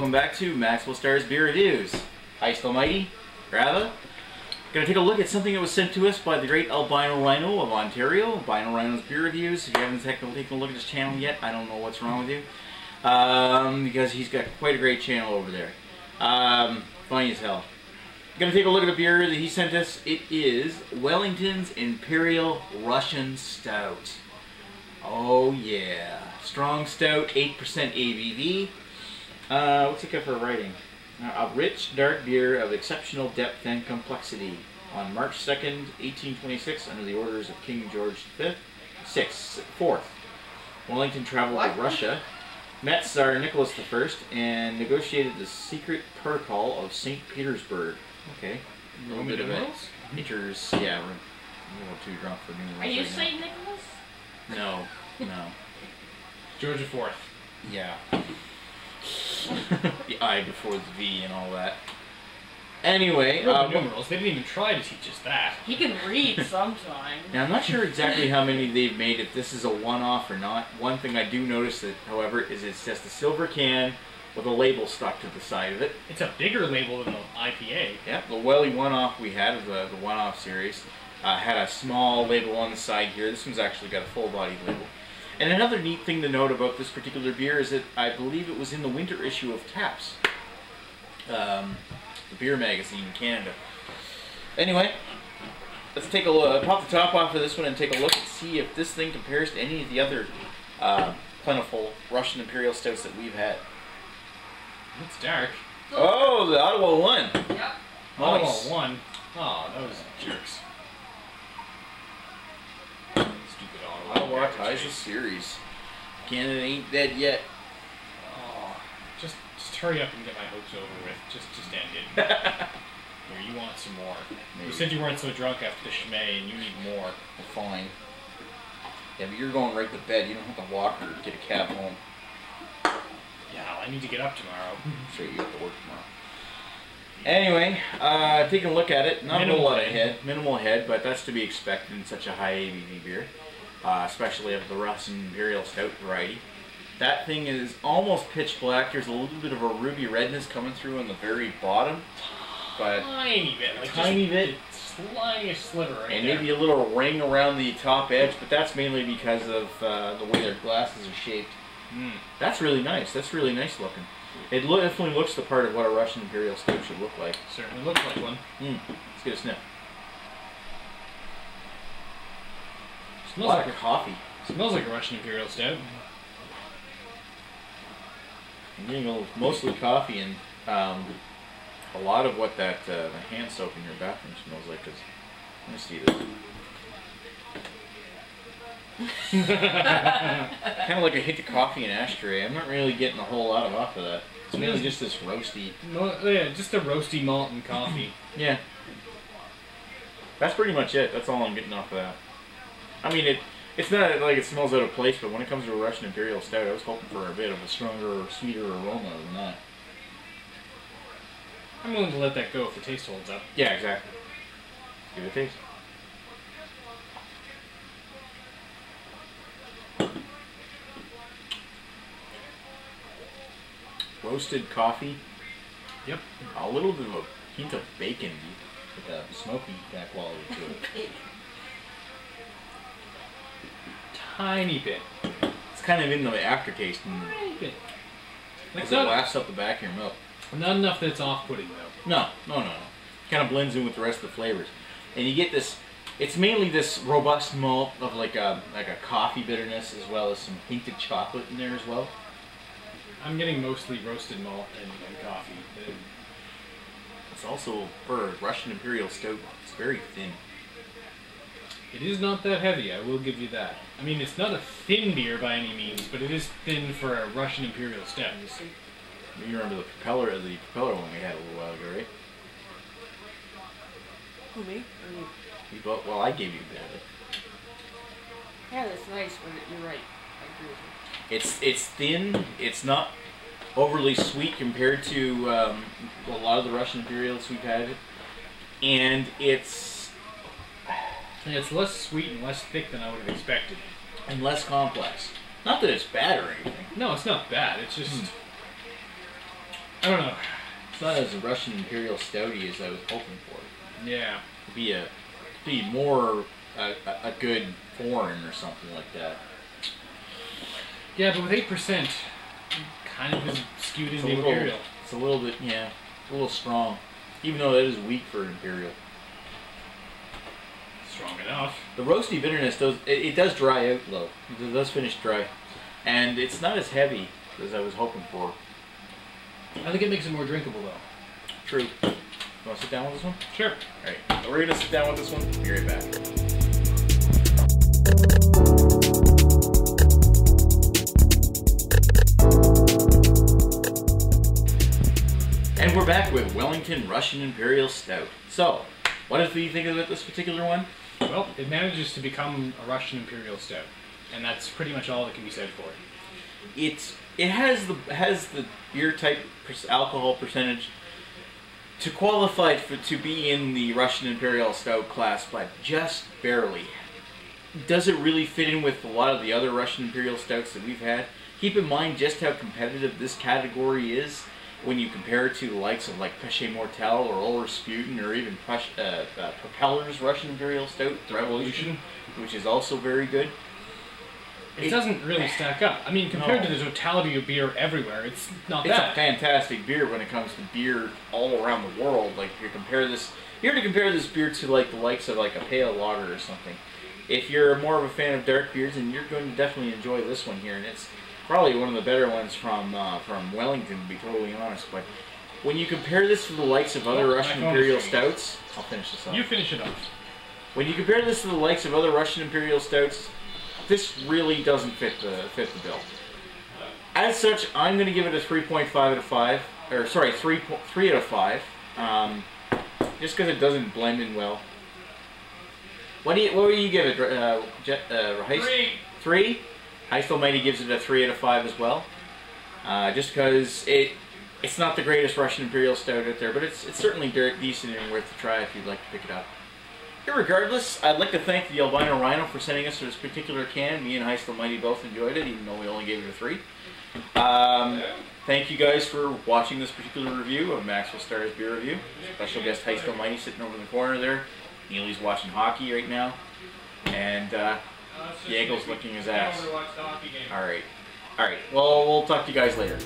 welcome back to Maxwell Starr's Beer Reviews. Heist Almighty, Grava. Gonna take a look at something that was sent to us by the great Albino Rhino of Ontario. Albino Rhino's Beer Reviews. If you haven't taken a look at his channel yet, I don't know what's wrong with you. Because he's got quite a great channel over there. Funny as hell. Gonna take a look at the beer that he sent us. It is Wellington's Imperial Russian Stout. Oh yeah. Strong stout, 8% ABV. What's it got for writing? A rich, dark beer of exceptional depth and complexity. On March 2nd, 1826, under the orders of King George V, 4th, Wellington traveled to Russia, met Tsar Nicholas I, and negotiated the secret protocol of St. Petersburg. Okay. A little bit of it. Meters, yeah, we're a little too drunk for numerals. Are you right St. Nicholas? No, no. George IV. Yeah. The I before the V and all that. Anyway, numerals. They didn't even try to teach us that. He can read sometimes. Now I'm not sure exactly how many they've made, if this is a one-off or not. One thing I do notice, that, however, is it's just a silver can with a label stuck to the side of it. It's a bigger label than the IPA. Yeah, the Welly one-off we had of the one-off series had a small label on the side here. This one's actually got a full-body label. And another neat thing to note about this particular beer is that I believe it was in the winter issue of Taps, the beer magazine in Canada. Anyway, let's take a look, pop the top off of this one and take a look and see if this thing compares to any of the other plentiful Russian Imperial Stouts that we've had. It's dark. Oh, the Ottawa one. Yep. Nice. Ottawa won. Oh, those jerks. Stupid Ottawa. Ottawa ties the series. Canada ain't dead yet. Oh, just hurry up and get my hopes over with. Just end it. Here, you want some more. Maybe. You said you weren't so drunk after the schmay and you need more. Well, fine. Yeah, but you're going right to bed. You don't have to walk or get a cab home. Yeah, well, I need to get up tomorrow. So you have to work tomorrow. Anyway, taking a look at it, not a whole lot of head, minimal head, but that's to be expected in such a high ABV beer, especially of the Russian Imperial Stout variety. That thing is almost pitch black. There's a little bit of a ruby redness coming through on the very bottom, but tiny bit, like tiny bit, slightest sliver right and there. maybe a little ring around the top edge, but that's mainly because of the way their glasses are shaped. That's really nice. That's really nice looking. It definitely looks the part of what a Russian Imperial Stout should look like. Certainly looks like one. Let's get a sniff. Smells a lot like of coffee. Smells like a Russian Imperial Stout. I'm getting mostly coffee and a lot of what that the hand soap in your bathroom smells like. Cause let me see this. Kind of like a hint of coffee and ashtray. I'm not really getting a whole lot off of that. It's mainly just this roasty. Yeah, just a roasty malt and coffee. Yeah. That's pretty much it. That's all I'm getting off of that. I mean, it's not like it smells out of place, but when it comes to a Russian Imperial Stout, I was hoping for a bit of a stronger, sweeter aroma than that. I'm willing to let that go if the taste holds up. Yeah, exactly. Give it a taste. Roasted coffee. Yep. A little bit of a hint of bacon with a smoky kind of quality to it. Tiny bit. It's kind of in the aftertaste. Tiny bit. Like As it laughs up the back of your mouth. Not enough that it's off-putting though. No. Kind of blends in with the rest of the flavors, and you get this. It's mainly this robust malt of like a coffee bitterness, as well as some hinted chocolate in there as well. I'm getting mostly roasted malt and coffee. It's also, for a Russian Imperial Stout, it's very thin. It is not that heavy, I will give you that. I mean, it's not a thin beer by any means, but it is thin for a Russian Imperial Stout. You remember the propeller one we had a little while ago, right? Who, me? Or you? You both, well, I gave you a bit of it. Yeah, that's nice, but you're right. I agree with you. It's thin. It's not overly sweet compared to a lot of the Russian Imperials we've had, and it's less sweet and less thick than I would have expected, and less complex. Not that it's bad or anything. No, it's not bad. It's just I don't know. It's not as a Russian Imperial Stouty as I was hoping for. Yeah. It'd be more a good foreign or something like that. Yeah, but with 8%, kind of is skewed into Imperial. It's a little bit, yeah, a little strong. Even though that is weak for Imperial. Strong enough. The roasty bitterness it does dry out though. It does finish dry, and it's not as heavy as I was hoping for. I think it makes it more drinkable though. True. You want to sit down with this one? Sure. Alright, so we're gonna sit down with this one. Be right back. And we're back with Wellington Russian Imperial Stout. So, what do you think about this particular one? Well, it manages to become a Russian Imperial Stout, and that's pretty much all that can be said for it. It has the beer type alcohol percentage to qualify to be in the Russian Imperial Stout class, but just barely. Does it really fit in with a lot of the other Russian Imperial Stouts that we've had? Keep in mind just how competitive this category is when you compare it to the likes of like Péché Mortel or Old Rasputin or even Propeller's Russian Imperial Stout Revolution, which is also very good. It doesn't really stack up. I mean, compared to the totality of beer everywhere, it's not bad. It's a fantastic beer when it comes to beer all around the world. Like you compare this beer to like the likes of like a pale lager or something. If you're more of a fan of dark beers, then you're going to definitely enjoy this one here, and it's probably one of the better ones from Wellington, to be totally honest. But when you compare this to the likes of other Russian Imperial Stouts, I'll finish this off. You finish it off. When you compare this to the likes of other Russian Imperial Stouts, this really doesn't fit the bill. As such, I'm going to give it a 3.5 out of 5, or sorry, 3 out of 5, just because it doesn't blend in well. What do you give it, Heist? 3. Heist Almighty gives it a 3 out of 5 as well, just because it's not the greatest Russian Imperial Stout out there, but it's certainly decent and worth a try if you'd like to pick it up. Regardless, I'd like to thank the Albino Rhino for sending us this particular can. Me and Heist Almighty both enjoyed it, even though we only gave it a 3. Thank you guys for watching this particular review of Maxwell Starr's beer review. Special guest Heist Almighty sitting over in the corner there. Neely's watching hockey right now. And Yeagel's licking his ass. Alright. Well, we'll talk to you guys later.